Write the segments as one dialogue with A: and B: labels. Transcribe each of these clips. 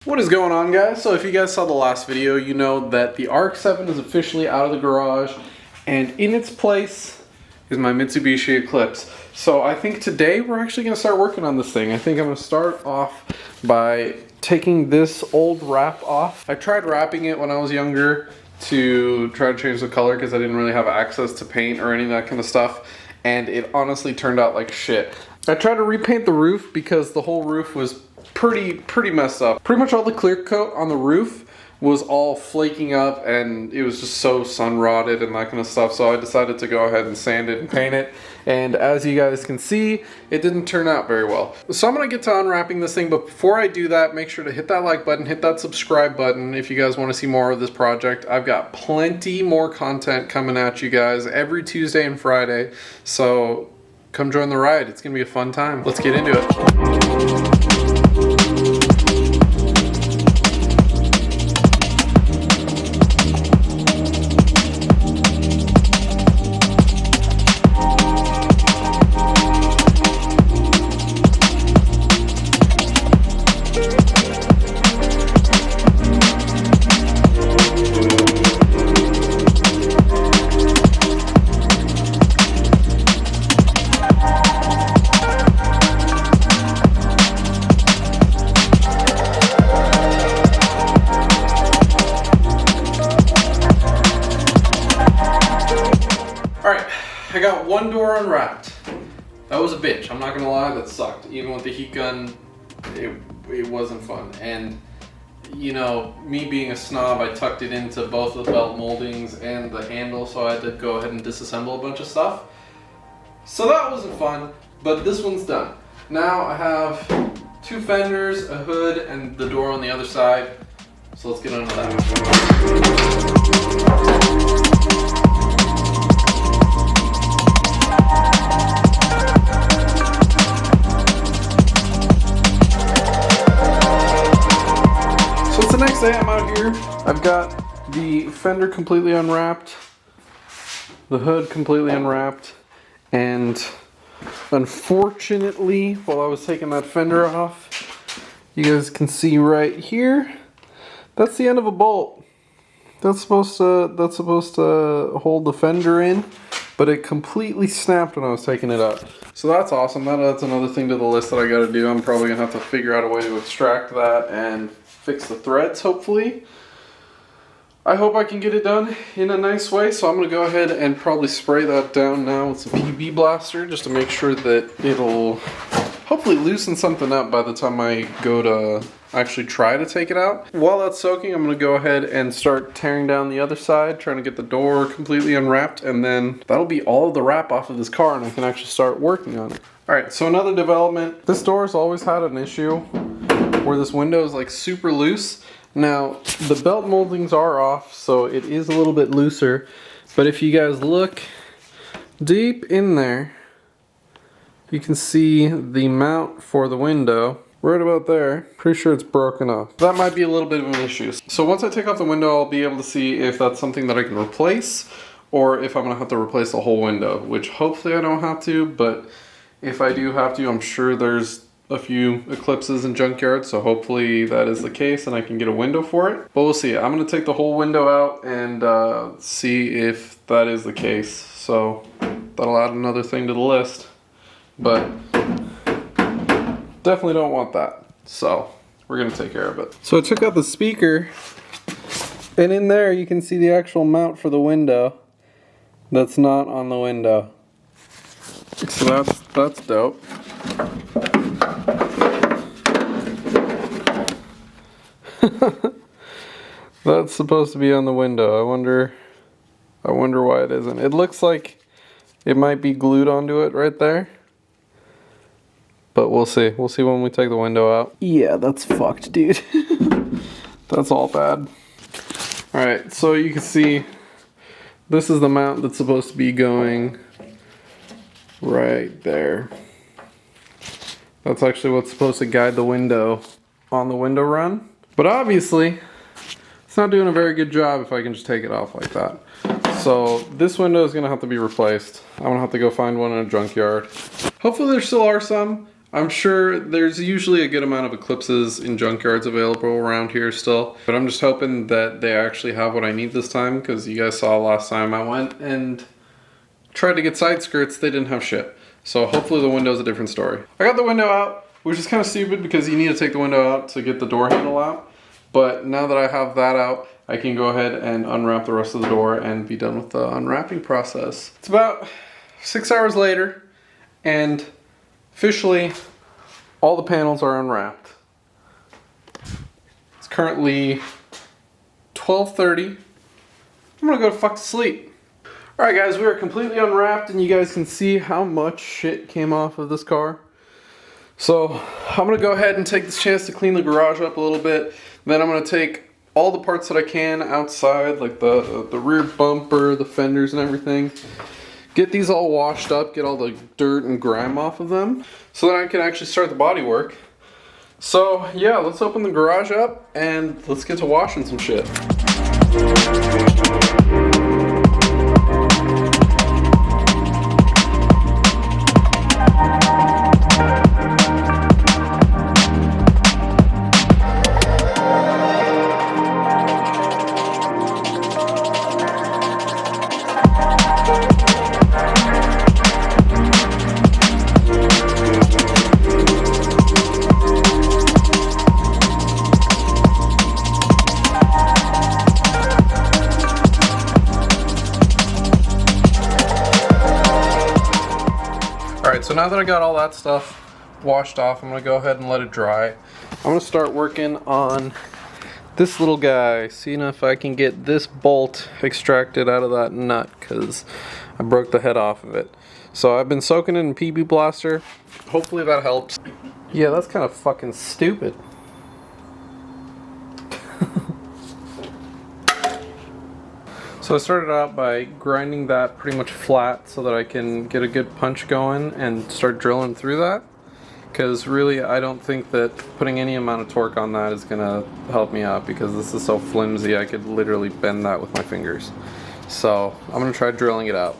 A: What is going on, guys? So if you guys saw the last video, you know that the RX-7 is officially out of the garage, and in its place is my Mitsubishi Eclipse. So I think today we're actually going to start working on this thing. I think I'm going to start off by taking this old wrap off. I tried wrapping it when I was younger to try to change the color because I didn't really have access to paint or any of that kind of stuff, and it honestly turned out like shit. I tried to repaint the roof because the whole roof was pretty messed up. Pretty much all the clear coat on the roof was all flaking up and it was just so sun rotted and that kind of stuff, so I decided to go ahead and sand it and paint it, and as you guys can see, it didn't turn out very well. So I'm gonna get to unwrapping this thing, but before I do that, make sure to hit that like button, hit that subscribe button if you guys want to see more of this project. I've got plenty more content coming at you guys every Tuesday and Friday, so come join the ride. It's gonna be a fun time. Let's get into it. I got one door unwrapped. That was a bitch, I'm not gonna lie, that sucked. Even with the heat gun, it wasn't fun. And you know, me being a snob, I tucked it into both the belt moldings and the handle, so I had to go ahead and disassemble a bunch of stuff. So that wasn't fun, but this one's done. Now I have two fenders, a hood, and the door on the other side. So let's get on to that. Next day I'm out here, I've got the fender completely unwrapped, the hood completely unwrapped, and unfortunately, while I was taking that fender off, you guys can see right here, that's the end of a bolt. That's supposed to hold the fender in, but it completely snapped when I was taking it out. So that's awesome. That adds another thing to the list that I gotta do. I'm probably gonna have to figure out a way to extract that and fix the threads, hopefully. I hope I can get it done in a nice way, so I'm going to go ahead and probably spray that down now with some PB Blaster just to make sure that it'll hopefully loosen something up by the time I go to actually try to take it out. While that's soaking, I'm going to go ahead and start tearing down the other side, trying to get the door completely unwrapped, and then that'll be all of the wrap off of this car and I can actually start working on it. Alright, so another development. This door's always had an issue where this window is like super loose. Now the belt moldings are off, so it is a little bit looser, but if you guys look deep in there, you can see the mount for the window right about there. Pretty sure it's broken off. That might be a little bit of an issue. So once I take off the window, I'll be able to see if that's something that I can replace or if I'm gonna have to replace the whole window, which hopefully I don't have to, but if I do have to, I'm sure there's a few Eclipses in junkyards, so hopefully that is the case and I can get a window for it. But we'll see. I'm going to take the whole window out and see if that is the case. So that'll add another thing to the list. But definitely don't want that. So we're going to take care of it. So I took out the speaker, and in there you can see the actual mount for the window that's not on the window. So that's dope. That's supposed to be on the window. I wonder why it isn't. It looks like it might be glued onto it right there. But we'll see. We'll see when we take the window out. Yeah, that's fucked, dude. That's all bad. Alright, so you can see this is the mount that's supposed to be going right there. That's actually what's supposed to guide the window on the window run. But obviously, it's not doing a very good job if I can just take it off like that. So this window is going to have to be replaced. I'm going to have to go find one in a junkyard. Hopefully there still are some. I'm sure there's usually a good amount of Eclipses in junkyards available around here still, but I'm just hoping that they actually have what I need this time, because you guys saw last time I went and tried to get side skirts, they didn't have shit. So hopefully the window's a different story. I got the window out, which is kind of stupid because you need to take the window out to get the door handle out. But now that I have that out, I can go ahead and unwrap the rest of the door and be done with the unwrapping process. It's about 6 hours later, and officially all the panels are unwrapped. It's currently 12:30. I'm gonna go fuck to sleep. Alright guys, we are completely unwrapped, and you guys can see how much shit came off of this car. So I'm gonna go ahead and take this chance to clean the garage up a little bit. Then I'm gonna take all the parts that I can outside, like the rear bumper, the fenders and everything. Get these all washed up, get all the dirt and grime off of them, so that I can actually start the body work. So yeah, let's open the garage up and let's get to washing some shit. Alright, so now that I got all that stuff washed off, I'm going to go ahead and let it dry. I'm going to start working on this little guy, seeing if I can get this bolt extracted out of that nut, because I broke the head off of it. So I've been soaking it in PB Blaster. Hopefully that helps. Yeah, that's kind of fucking stupid. So I started out by grinding that pretty much flat so that I can get a good punch going and start drilling through that. Because really, I don't think that putting any amount of torque on that is going to help me out, because this is so flimsy I could literally bend that with my fingers. So I'm going to try drilling it out.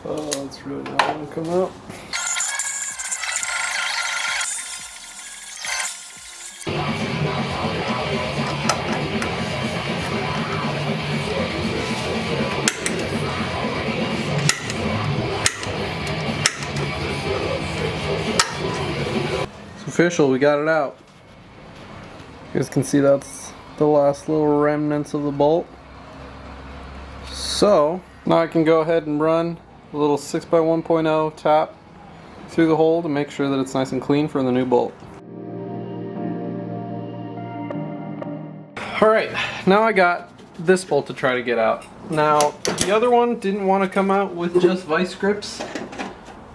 A: Oh, that's really not going to come out. It's official, we got it out. You guys can see that's the last little remnants of the bolt. So now I can go ahead and run a little 6x1.0 tap through the hole to make sure that it's nice and clean for the new bolt. Alright, now I got this bolt to try to get out. Now, the other one didn't want to come out with just vice grips,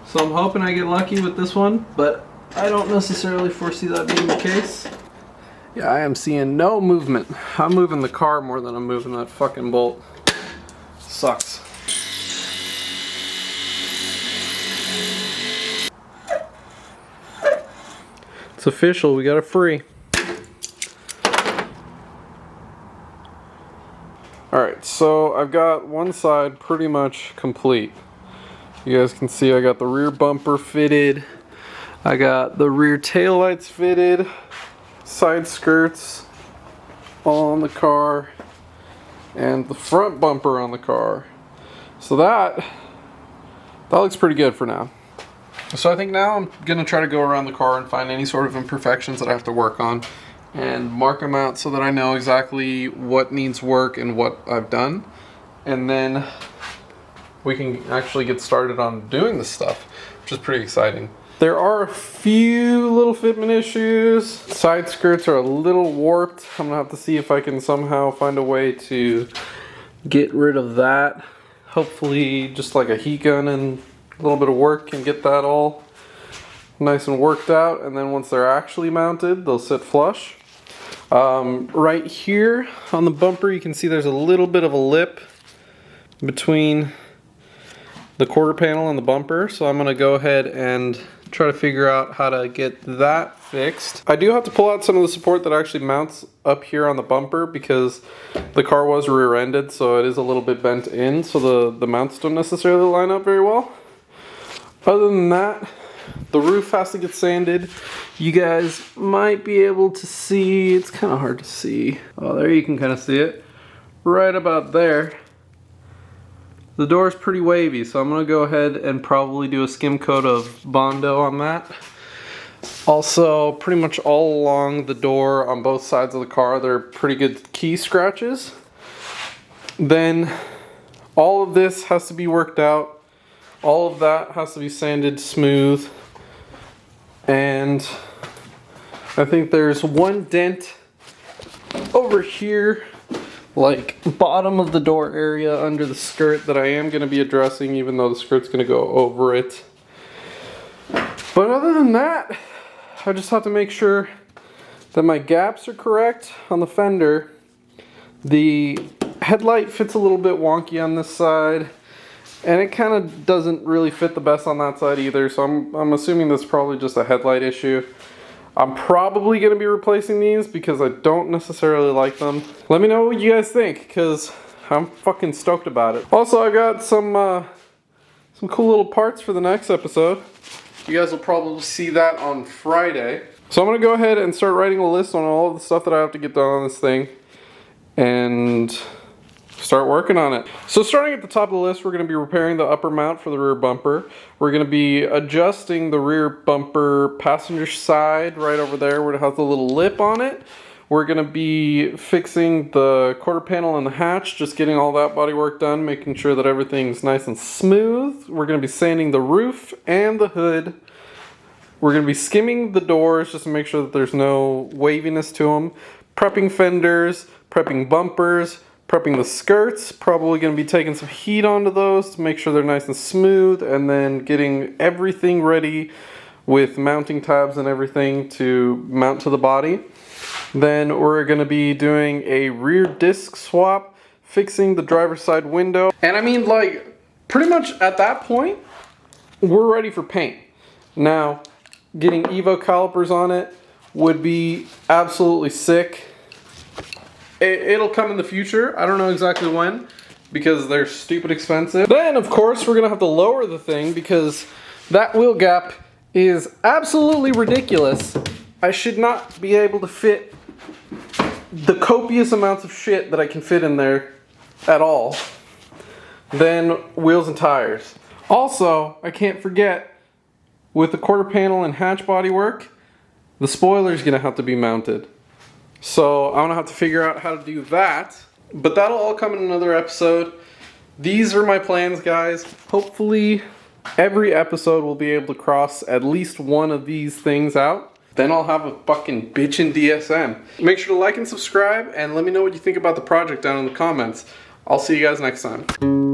A: so I'm hoping I get lucky with this one, but I don't necessarily foresee that being the case. Yeah, I am seeing no movement. I'm moving the car more than I'm moving that fucking bolt. Sucks. It's official, we got it free. Alright, so I've got one side pretty much complete. You guys can see I got the rear bumper fitted. I got the rear taillights fitted. Side skirts all on the car. And the front bumper on the car. So that looks pretty good for now. So I think now I'm going to try to go around the car and find any sort of imperfections that I have to work on and mark them out so that I know exactly what needs work and what I've done. And then we can actually get started on doing this stuff, which is pretty exciting. There are a few little fitment issues. Side skirts are a little warped. I'm gonna have to see if I can somehow find a way to get rid of that. Hopefully just like a heat gun and a little bit of work can get that all nice and worked out, and then once they're actually mounted, they'll sit flush. Right here on the bumper, you can see there's a little bit of a lip between the quarter panel and the bumper, so I'm gonna go ahead and try to figure out how to get that fixed. I do have to pull out some of the support that actually mounts up here on the bumper because the car was rear-ended, so it is a little bit bent in, so the mounts don't necessarily line up very well. Other than that, the roof has to get sanded. You guys might be able to see, it's kind of hard to see. Oh, there you can kind of see it. Right about there. The door is pretty wavy, so I'm gonna go ahead and probably do a skim coat of Bondo on that. Also, pretty much all along the door on both sides of the car, there are pretty good key scratches. Then all of this has to be worked out. All of that has to be sanded smooth. And I think there's one dent over here, like bottom of the door area under the skirt, that I am going to be addressing, even though the skirt's going to go over it. But other than that, I just have to make sure that my gaps are correct on the fender. The headlight fits a little bit wonky on this side, and it kind of doesn't really fit the best on that side either, so I'm assuming that's probably just a headlight issue. I'm probably going to be replacing these because I don't necessarily like them. Let me know what you guys think, because I'm fucking stoked about it. Also, I got some cool little parts for the next episode. You guys will probably see that on Friday. So I'm going to go ahead and start writing a list on all of the stuff that I have to get done on this thing, and start working on it. So starting at the top of the list, we're going to be repairing the upper mount for the rear bumper. We're going to be adjusting the rear bumper passenger side right over there where it has the little lip on it. We're going to be fixing the quarter panel and the hatch, just getting all that body work done, making sure that everything's nice and smooth. We're going to be sanding the roof and the hood. We're going to be skimming the doors just to make sure that there's no waviness to them. Prepping fenders, prepping bumpers, prepping the skirts, probably going to be taking some heat onto those to make sure they're nice and smooth, and then getting everything ready with mounting tabs and everything to mount to the body. Then we're going to be doing a rear disc swap, fixing the driver's side window. And I mean, like, pretty much at that point, we're ready for paint. Now, getting Evo calipers on it would be absolutely sick. It'll come in the future. I don't know exactly when, because they're stupid expensive. Then, of course, we're gonna have to lower the thing because that wheel gap is absolutely ridiculous. I should not be able to fit the copious amounts of shit that I can fit in there at all. Then wheels and tires. Also, I can't forget, with the quarter panel and hatch body work, the spoiler's gonna have to be mounted. So I'm gonna have to figure out how to do that, but that'll all come in another episode. These are my plans, guys. Hopefully every episode will be able to cross at least one of these things out. Then I'll have a fucking bitchin' DSM. Make sure to like and subscribe, and let me know what you think about the project down in the comments. I'll see you guys next time.